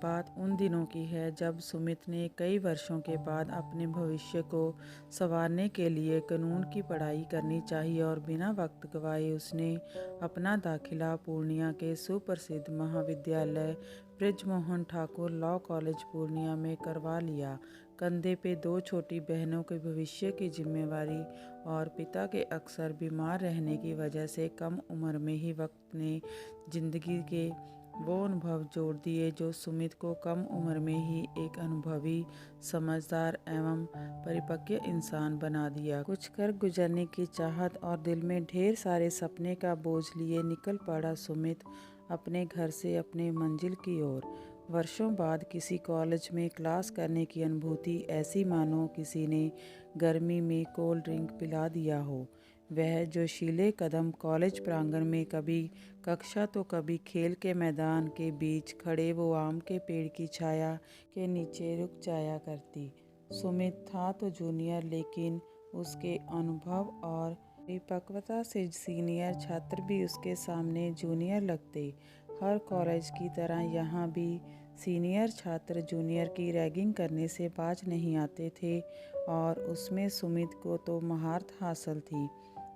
बात उन दिनों की है जब सुमित ने कई वर्षों के बाद अपने भविष्य को संवारने के लिए कानून की पढ़ाई करनी चाहिए और बिना वक्त गंवाए उसने अपना दाखिला पूर्णिया के सुप्रसिद्ध महाविद्यालय बृजमोहन ठाकुर लॉ कॉलेज पूर्णिया में करवा लिया। कंधे पे दो छोटी बहनों के भविष्य की जिम्मेवारी और पिता के अक्सर बीमार रहने की वजह से कम उम्र में ही वक्त ने जिंदगी के वो अनुभव जोड़ दिए जो सुमित को कम उम्र में ही एक अनुभवी, समझदार एवं परिपक्व इंसान बना दिया। कुछ कर गुजरने की चाहत और दिल में ढेर सारे सपने का बोझ लिए निकल पड़ा सुमित अपने घर से अपने मंजिल की ओर। वर्षों बाद किसी कॉलेज में क्लास करने की अनुभूति ऐसी मानो किसी ने गर्मी में कोल्ड ड्रिंक पिला दिया हो। वह जोशीले कदम कॉलेज प्रांगण में कभी कक्षा तो कभी खेल के मैदान के बीच खड़े वो आम के पेड़ की छाया के नीचे रुक जाया करती। सुमित था तो जूनियर, लेकिन उसके अनुभव और परिपक्वता से सीनियर छात्र भी उसके सामने जूनियर लगते। हर कॉलेज की तरह यहाँ भी सीनियर छात्र जूनियर की रैगिंग करने से बाज नहीं आते थे और उसमें सुमित को तो महारत हासिल थी।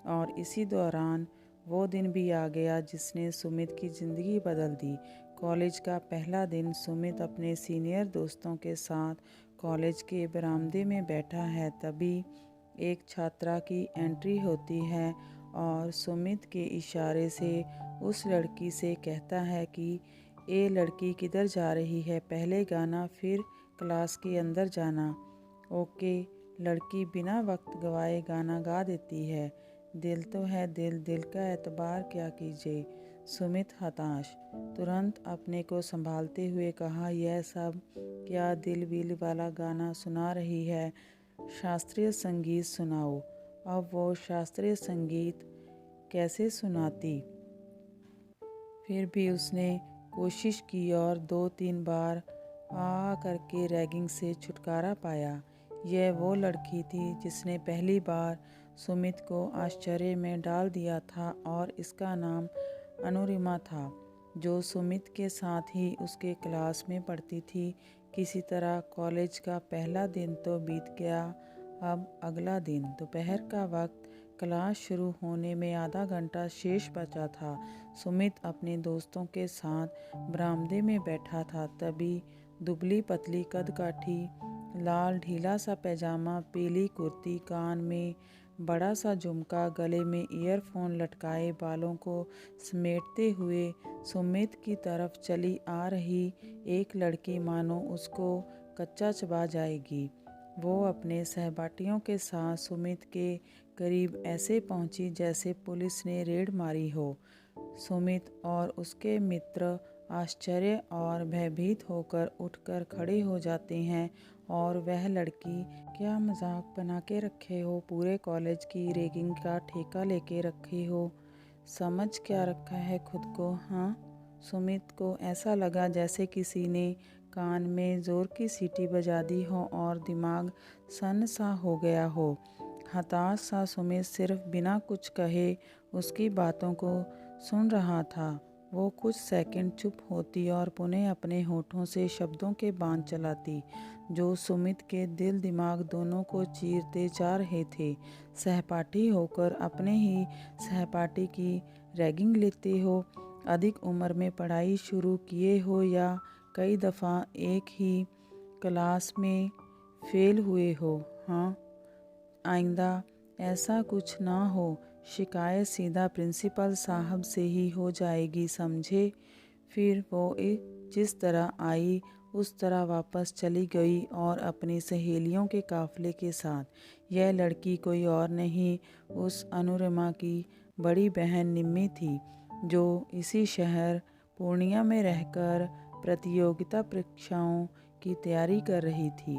और इसी दौरान वो दिन भी आ गया जिसने सुमित की ज़िंदगी बदल दी। कॉलेज का पहला दिन सुमित अपने सीनियर दोस्तों के साथ कॉलेज के बरामदे में बैठा है, तभी एक छात्रा की एंट्री होती है और सुमित के इशारे से उस लड़की से कहता है कि ए लड़की किधर जा रही है, पहले गाना फिर क्लास के अंदर जाना। ओके। लड़की बिना वक्त गवाए गाना गा देती है। दिल तो है दिल, दिल का एतबार क्या कीजिए। सुमित हताश तुरंत अपने को संभालते हुए कहा, यह सब क्या दिल विल वाला गाना सुना रही है, शास्त्रीय संगीत सुनाओ। अब वो शास्त्रीय संगीत कैसे सुनाती। फिर भी उसने कोशिश की और 2-3 बार आ करके रैगिंग से छुटकारा पाया। यह वो लड़की थी जिसने पहली बार सुमित को आश्चर्य में डाल दिया था और इसका नाम अनुरिमा था, जो सुमित के साथ ही उसके क्लास में पढ़ती थी। किसी तरह कॉलेज का पहला दिन तो बीत गया। अब अगला दिन दोपहर का वक्त, क्लास शुरू होने में आधा घंटा शेष बचा था। सुमित अपने दोस्तों के साथ बरामदे में बैठा था, तभी दुबली पतली कदकाठी, लाल ढीला सा पैजामा, पीली कुर्ती, कान में बड़ा सा झुमका, गले में ईयरफोन लटकाए, बालों को समेटते हुए सुमित की तरफ चली आ रही एक लड़की मानो उसको कच्चा चबा जाएगी। वो अपने सहपाठियों के साथ सुमित के करीब ऐसे पहुंची जैसे पुलिस ने रेड मारी हो। सुमित और उसके मित्र आश्चर्य और भयभीत होकर उठकर खड़े हो जाते हैं। और वह लड़की, क्या मजाक बना के रखे हो, पूरे कॉलेज की रैगिंग का ठेका लेके रखे हो, समझ क्या रखा है खुद को, हाँ। सुमित को ऐसा लगा जैसे किसी ने कान में जोर की सीटी बजा दी हो और दिमाग सन सा हो गया हो। हताश सा सुमित सिर्फ बिना कुछ कहे उसकी बातों को सुन रहा था। वो कुछ सेकंड चुप होती और पुनः अपने होठों से शब्दों के बांध चलाती जो सुमित के दिल दिमाग दोनों को चीरते जा रहे थे। सहपाठी होकर अपने ही सहपाठी की रैगिंग लेते हो, अधिक उम्र में पढ़ाई शुरू किए हो या कई दफ़ा एक ही क्लास में फेल हुए हो, हाँ। आइंदा ऐसा कुछ ना हो, शिकायत सीधा प्रिंसिपल साहब से ही हो जाएगी, समझे। फिर वो जिस तरह आई उस तरह वापस चली गई और अपनी सहेलियों के काफिले के साथ। यह लड़की कोई और नहीं, उस अनुरिमा की बड़ी बहन निम्मी थी, जो इसी शहर पूर्णिया में रहकर प्रतियोगिता परीक्षाओं की तैयारी कर रही थी।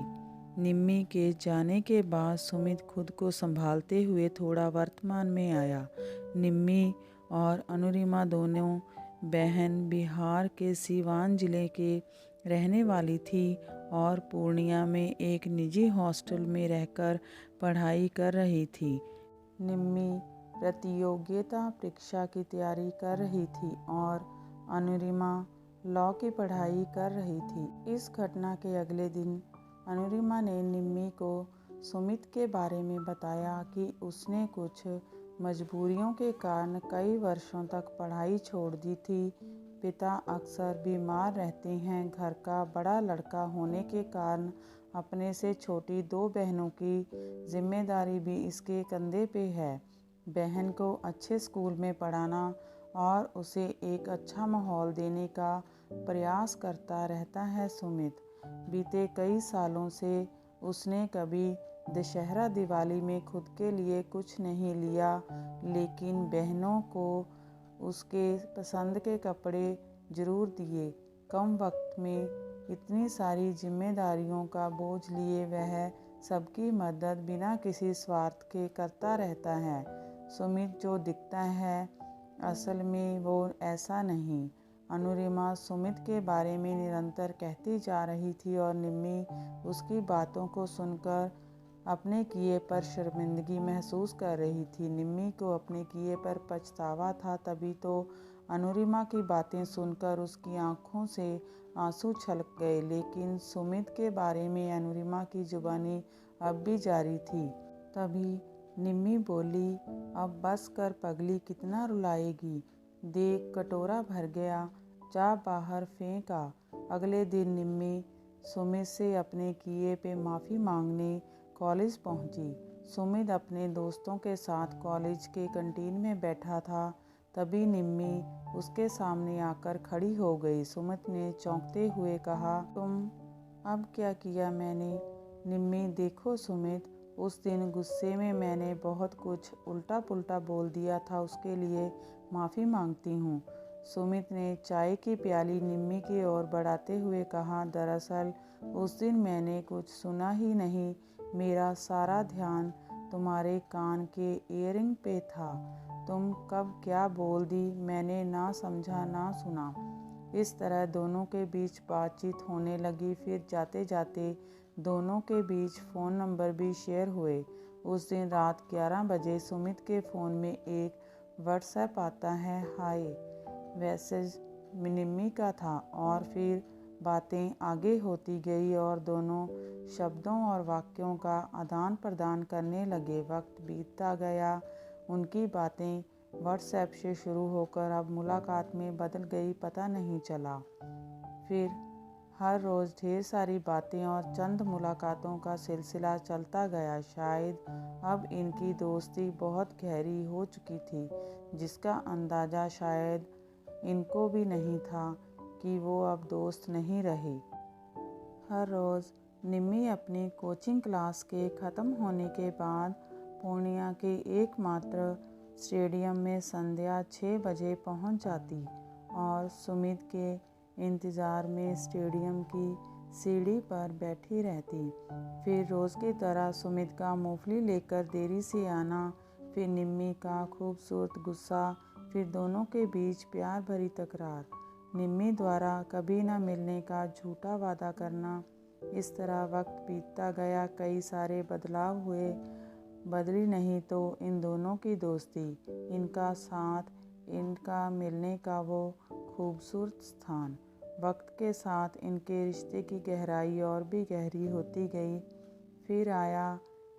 निम्मी के जाने के बाद सुमित खुद को संभालते हुए थोड़ा वर्तमान में आया। निम्मी और अनुरिमा दोनों बहन बिहार के सीवान जिले के रहने वाली थी और पूर्णिया में एक निजी हॉस्टल में रहकर पढ़ाई कर रही थी। निम्मी प्रतियोगिता परीक्षा की तैयारी कर रही थी और अनुरिमा लॉ की पढ़ाई कर रही थी। इस घटना के अगले दिन अनुरिमा ने निम्मी को सुमित के बारे में बताया कि उसने कुछ मजबूरियों के कारण कई वर्षों तक पढ़ाई छोड़ दी थी। पिता अक्सर बीमार रहते हैं। घर का बड़ा लड़का होने के कारण अपने से छोटी 2 बहनों की जिम्मेदारी भी इसके कंधे पे है। बहन को अच्छे स्कूल में पढ़ाना और उसे एक अच्छा माहौल देने का प्रयास करता रहता है सुमित। बीते कई सालों से उसने कभी दशहरा दिवाली में खुद के लिए कुछ नहीं लिया, लेकिन बहनों को उसके पसंद के कपड़े जरूर दिए। कम वक्त में इतनी सारी जिम्मेदारियों का बोझ लिए वह सबकी मदद बिना किसी स्वार्थ के करता रहता है। सुमित जो दिखता है असल में वो ऐसा नहीं। अनुरिमा सुमित के बारे में निरंतर कहती जा रही थी और निम्मी उसकी बातों को सुनकर अपने किए पर शर्मिंदगी महसूस कर रही थी। निम्मी को अपने किए पर पछतावा था, तभी तो अनुरिमा की बातें सुनकर उसकी आंखों से आंसू छलक गए। लेकिन सुमित के बारे में अनुरिमा की जुबानी अब भी जारी थी। तभी निम्मी बोली, अब बस कर पगली, कितना रुलाएगी। देख कटोरा भर गया, जा बाहर फेंक आ। अगले दिन निम्मी सुमित से अपने किए पे माफ़ी मांगने कॉलेज पहुंची। सुमित अपने दोस्तों के साथ कॉलेज के कैंटीन में बैठा था। तभी निम्मी उसके सामने आकर खड़ी हो गई। सुमित ने चौंकते हुए कहा, तुम अब क्या किया मैंने। निम्मी, देखो सुमित, उस दिन गुस्से में मैंने बहुत कुछ उल्टा पुल्टा बोल दिया था, उसके लिए माफ़ी मांगती हूँ। सुमित ने चाय की प्याली निम्मी की ओर बढ़ाते हुए कहा, दरअसल उस दिन मैंने कुछ सुना ही नहीं। मेरा सारा ध्यान तुम्हारे कान के ईयरिंग पे था। तुम कब क्या बोल दी मैंने ना समझा ना सुना। इस तरह दोनों के बीच बातचीत होने लगी। फिर जाते जाते दोनों के बीच फ़ोन नंबर भी शेयर हुए। उस दिन रात 11 बजे सुमित के फ़ोन में एक व्हाट्सएप आता है। हाय मैसेज निम्मी का था और फिर बातें आगे होती गई और दोनों शब्दों और वाक्यों का आदान प्रदान करने लगे। वक्त बीतता गया। उनकी बातें व्हाट्सएप से शुरू होकर अब मुलाकात में बदल गई, पता नहीं चला। फिर हर रोज़ ढेर सारी बातें और चंद मुलाकातों का सिलसिला चलता गया। शायद अब इनकी दोस्ती बहुत गहरी हो चुकी थी, जिसका अंदाज़ा शायद इनको भी नहीं था कि वो अब दोस्त नहीं रहे। हर रोज़ निम्मी अपनी कोचिंग क्लास के ख़त्म होने के बाद पूर्णिया के एकमात्र स्टेडियम में संध्या 6 बजे पहुंच जाती और सुमित के इंतज़ार में स्टेडियम की सीढ़ी पर बैठी रहती। फिर रोज़ की तरह सुमित का मूंगफली लेकर देरी से आना, फिर निम्मी का खूबसूरत गुस्सा, फिर दोनों के बीच प्यार भरी तकरार, निम्मी द्वारा कभी न मिलने का झूठा वादा करना। इस तरह वक्त बीतता गया। कई सारे बदलाव हुए, बदली नहीं तो इन दोनों की दोस्ती, इनका साथ, इनका मिलने का वो खूबसूरत स्थान। वक्त के साथ इनके रिश्ते की गहराई और भी गहरी होती गई। फिर आया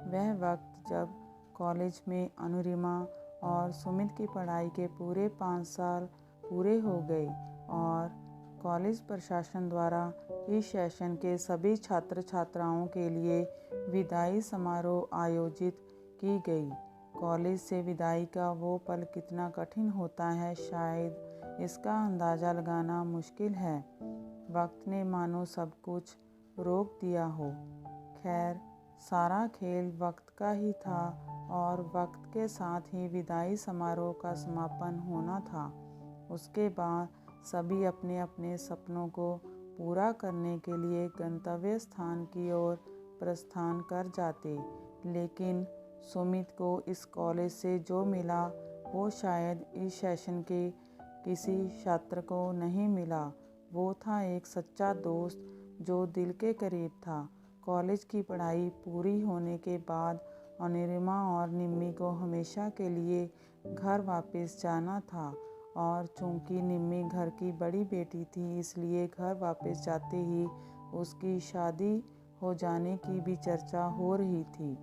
वह वक्त जब कॉलेज में अनुरिमा और सुमित की पढ़ाई के पूरे 5 साल पूरे हो गए और कॉलेज प्रशासन द्वारा इस सेशन के सभी छात्र छात्राओं के लिए विदाई समारोह आयोजित की गई। कॉलेज से विदाई का वो पल कितना कठिन होता है, शायद इसका अंदाज़ा लगाना मुश्किल है। वक्त ने मानो सब कुछ रोक दिया हो। खैर, सारा खेल वक्त का ही था और वक्त के साथ ही विदाई समारोह का समापन होना था। उसके बाद सभी अपने अपने सपनों को पूरा करने के लिए गंतव्य स्थान की ओर प्रस्थान कर जाते। लेकिन सुमित को इस कॉलेज से जो मिला वो शायद इस सेशन के किसी छात्र को नहीं मिला। वो था एक सच्चा दोस्त जो दिल के करीब था। कॉलेज की पढ़ाई पूरी होने के बाद अनुरिमा और निम्मी को हमेशा के लिए घर वापस जाना था और चूंकि निम्मी घर की बड़ी बेटी थी, इसलिए घर वापस जाते ही उसकी शादी हो जाने की भी चर्चा हो रही थी।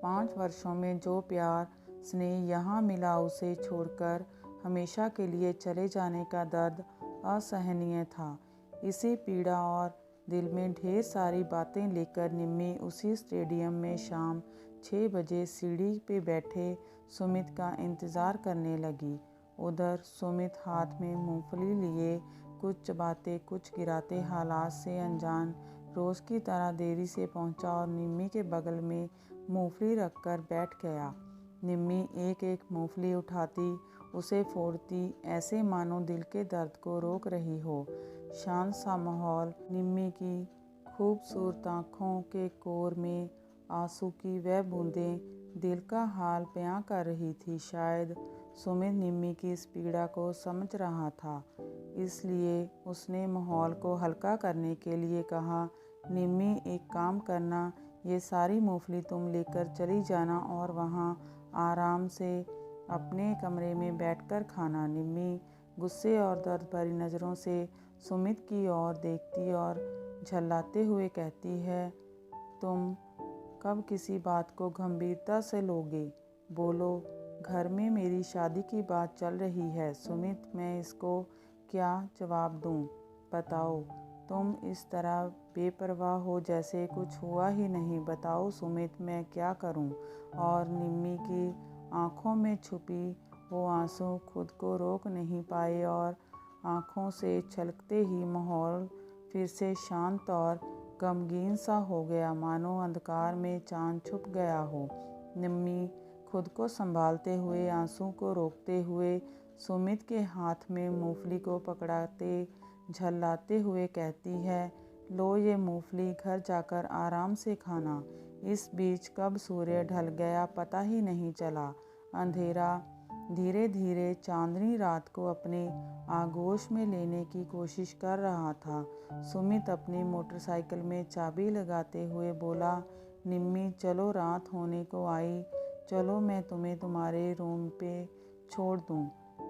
5 वर्षों में जो प्यार स्नेह यहाँ मिला, उसे छोड़कर हमेशा के लिए चले जाने का दर्द असहनीय था। इसी पीड़ा और दिल में ढेर सारी बातें लेकर निम्मी उसी स्टेडियम में शाम 6 बजे सीढ़ी पे बैठे सुमित का इंतज़ार करने लगी। उधर सुमित हाथ में मूंगफली लिए कुछ चबाते कुछ गिराते हालात से अनजान रोज़ की तरह देरी से पहुंचा और निम्मी के बगल में मूंगफली रखकर बैठ गया। निम्मी एक एक मूंगफली उठाती, उसे फोड़ती, ऐसे मानो दिल के दर्द को रोक रही हो। शांत सा माहौल, निम्मी की खूबसूरत आँखों के कोर में आंसू की वह बूंदें दिल का हाल बयां कर रही थी। शायद सुमित निम्मी की इस पीड़ा को समझ रहा था, इसलिए उसने माहौल को हल्का करने के लिए कहा, निम्मी एक काम करना, ये सारी मूंगफली तुम लेकर चली जाना और वहाँ आराम से अपने कमरे में बैठकर खाना। निम्मी गुस्से और दर्द भरी नज़रों से सुमित की ओर देखती और झल्लाते हुए कहती है, तुम कब किसी बात को गंभीरता से लोगे? बोलो, घर में मेरी शादी की बात चल रही है। सुमित, मैं इसको क्या जवाब दूँ? बताओ। तुम इस तरह बेपरवाह हो जैसे कुछ हुआ ही नहीं। बताओ सुमित, मैं क्या करूं? और निम्मी की आंखों में छुपी वो आंसू खुद को रोक नहीं पाए और आंखों से छलकते ही माहौल फिर से शांत और गमगीन सा हो गया, मानो अंधकार में चांद छुप गया हो। निम्मी खुद को संभालते हुए, आंसू को रोकते हुए सुमित के हाथ में मूंगफली को पकड़ाते झल्लाते हुए कहती है, लो ये मूंगफली, घर जाकर आराम से खाना। इस बीच कब सूर्य ढल गया पता ही नहीं चला। अंधेरा धीरे धीरे चांदनी रात को अपने आगोश में लेने की कोशिश कर रहा था। सुमित अपनी मोटरसाइकिल में चाबी लगाते हुए बोला, निम्मी चलो, रात होने को आई, चलो मैं तुम्हें तुम्हारे रूम पे छोड़ दूँ।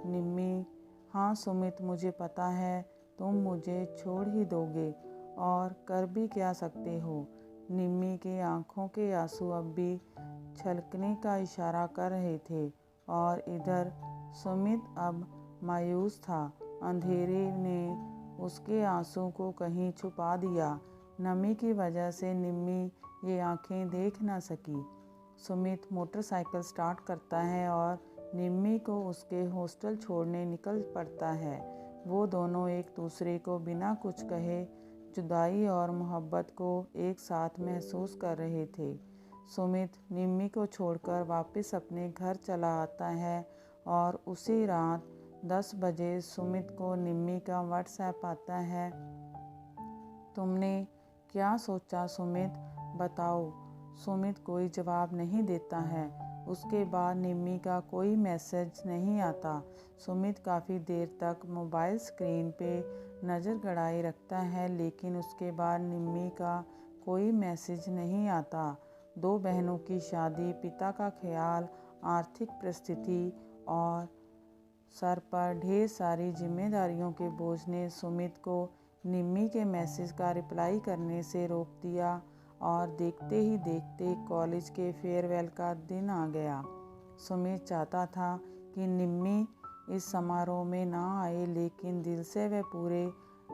निम्मी, हाँ सुमित, मुझे पता है तुम मुझे छोड़ ही दोगे, और कर भी क्या सकते हो। निम्मी के आंखों के आंसू अब भी छलकने का इशारा कर रहे थे और इधर सुमित अब मायूस था। अंधेरे ने उसके आंसू को कहीं छुपा दिया। नमी की वजह से निम्मी ये आंखें देख न सकी। सुमित मोटरसाइकिल स्टार्ट करता है और निम्मी को उसके हॉस्टल छोड़ने निकल पड़ता है। वो दोनों एक दूसरे को बिना कुछ कहे जुदाई और मोहब्बत को एक साथ महसूस कर रहे थे। सुमित निम्मी को छोड़कर वापस अपने घर चला आता है और उसी रात 10 बजे सुमित को निम्मी का व्हाट्सएप आता है, तुमने क्या सोचा सुमित, बताओ। सुमित कोई जवाब नहीं देता है। उसके बाद निम्मी का कोई मैसेज नहीं आता। सुमित काफ़ी देर तक मोबाइल स्क्रीन पे नज़र गड़ाए रखता है, लेकिन उसके बाद निम्मी का कोई मैसेज नहीं आता। 2 बहनों की शादी, पिता का ख्याल, आर्थिक परिस्थिति और सर पर ढेर सारी जिम्मेदारियों के बोझ ने सुमित को निम्मी के मैसेज का रिप्लाई करने से रोक दिया और देखते ही देखते कॉलेज के फेयरवेल का दिन आ गया। सुमित चाहता था कि निम्मी इस समारोह में ना आए, लेकिन दिल से वह पूरे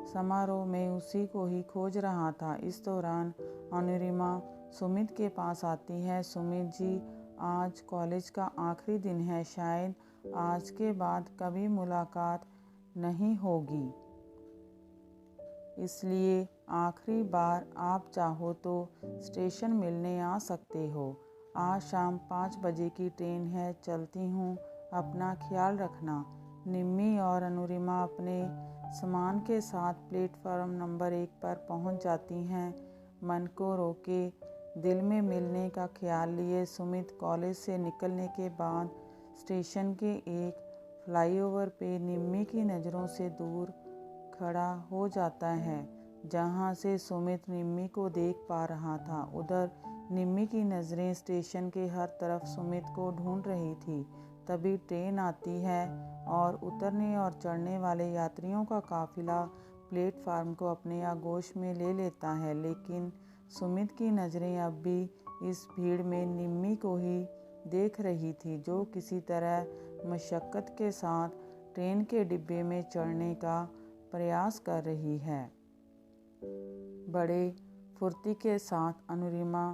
समारोह में उसी को ही खोज रहा था। इस दौरान अनुरिमा सुमित के पास आती है, सुमित जी, आज कॉलेज का आखिरी दिन है, शायद आज के बाद कभी मुलाकात नहीं होगी, इसलिए आखिरी बार आप चाहो तो स्टेशन मिलने आ सकते हो। आज शाम 5 बजे की ट्रेन है, चलती हूँ, अपना ख्याल रखना। निम्मी और अनुरिमा अपने सामान के साथ प्लेटफॉर्म नंबर 1 पर पहुँच जाती हैं। मन को रोके दिल में मिलने का ख्याल लिए सुमित कॉलेज से निकलने के बाद स्टेशन के एक फ्लाईओवर पे निम्मी की नज़रों से दूर खड़ा हो जाता है, जहाँ से सुमित निम्मी को देख पा रहा था। उधर निम्मी की नज़रें स्टेशन के हर तरफ सुमित को ढूंढ रही थी। तभी ट्रेन आती है और उतरने और चढ़ने वाले यात्रियों का काफिला प्लेटफार्म को अपने आगोश में ले लेता है। लेकिन सुमित की नज़रें अब भी इस भीड़ में निम्मी को ही देख रही थी, जो किसी तरह मशक्क़त के साथ ट्रेन के डिब्बे में चढ़ने का प्रयास कर रही है। बड़े फुर्ती के साथ अनुरिमा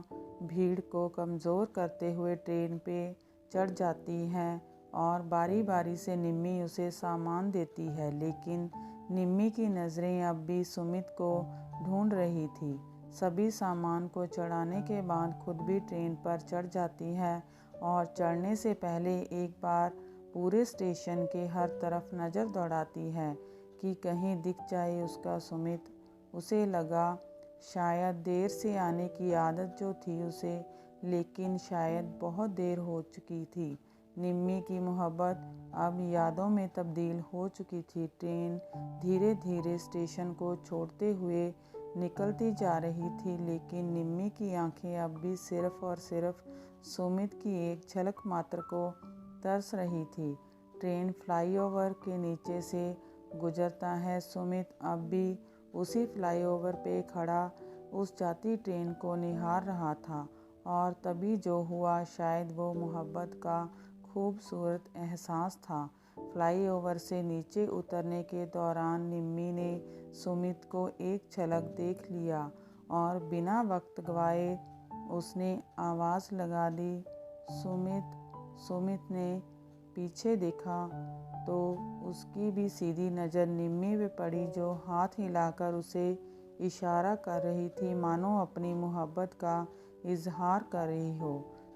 भीड़ को कमज़ोर करते हुए ट्रेन पे चढ़ जाती है और बारी बारी से निम्मी उसे सामान देती है। लेकिन निम्मी की नज़रें अब भी सुमित को ढूंढ रही थी। सभी सामान को चढ़ाने के बाद खुद भी ट्रेन पर चढ़ जाती है और चढ़ने से पहले एक बार पूरे स्टेशन के हर तरफ नज़र दौड़ाती है कि कहीं दिख जाए उसका सुमित। उसे लगा शायद देर से आने की आदत जो थी उसे, लेकिन शायद बहुत देर हो चुकी थी। निम्मी की मोहब्बत अब यादों में तब्दील हो चुकी थी। ट्रेन धीरे धीरे स्टेशन को छोड़ते हुए निकलती जा रही थी, लेकिन निम्मी की आंखें अब भी सिर्फ और सिर्फ सुमित की एक झलक मात्र को तरस रही थी। ट्रेन फ्लाईओवर के नीचे से गुजरता है। सुमित अब भी उसी फ्लाईओवर पे खड़ा उस जाती ट्रेन को निहार रहा था और तभी जो हुआ शायद वो मोहब्बत का खूबसूरत एहसास था। फ्लाईओवर से नीचे उतरने के दौरान निम्मी ने सुमित को एक झलक देख लिया और बिना वक्त गवाए उसने आवाज़ लगा दी, सुमित। सुमित ने पीछे देखा तो उसकी भी सीधी नज़र निम्मी पे पड़ी, जो हाथ हिलाकर उसे इशारा कर रही थी, मानो अपनी मोहब्बत का इजहार कर रही हो।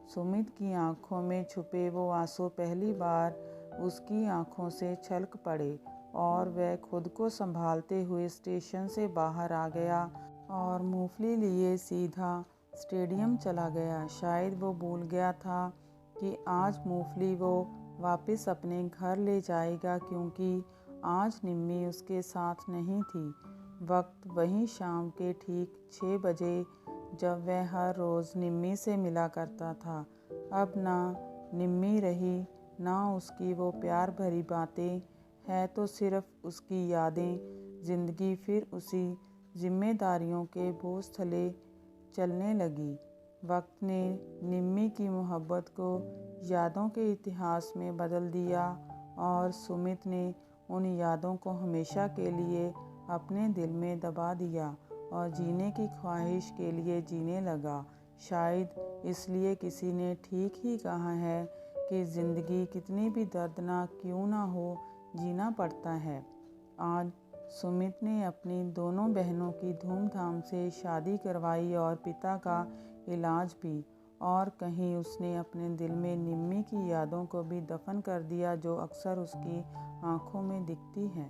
सुमित की आंखों में छुपे वो आंसू पहली बार उसकी आंखों से छलक पड़े और वह खुद को संभालते हुए स्टेशन से बाहर आ गया और मूंगफली लिए सीधा स्टेडियम चला गया। शायद वो भूल गया था कि आज मूंगफली वो वापस अपने घर ले जाएगा, क्योंकि आज निम्मी उसके साथ नहीं थी। वक्त वहीं शाम के ठीक 6 बजे, जब वह हर रोज़ निम्मी से मिला करता था। अब ना निम्मी रही, ना उसकी वो प्यार भरी बातें, है तो सिर्फ उसकी यादें। ज़िंदगी फिर उसी जिम्मेदारियों के बोझ तले चलने लगी। वक्त ने निम्मी की मोहब्बत को यादों के इतिहास में बदल दिया और सुमित ने उन यादों को हमेशा के लिए अपने दिल में दबा दिया और जीने की ख्वाहिश के लिए जीने लगा। शायद इसलिए किसी ने ठीक ही कहा है कि ज़िंदगी कितनी भी दर्दनाक क्यों ना हो, जीना पड़ता है। आज सुमित ने अपनी दोनों बहनों की धूमधाम से शादी करवाई और पिता का इलाज भी, और कहीं उसने अपने दिल में निम्मी की यादों को भी दफन कर दिया, जो अक्सर उसकी आंखों में दिखती हैं।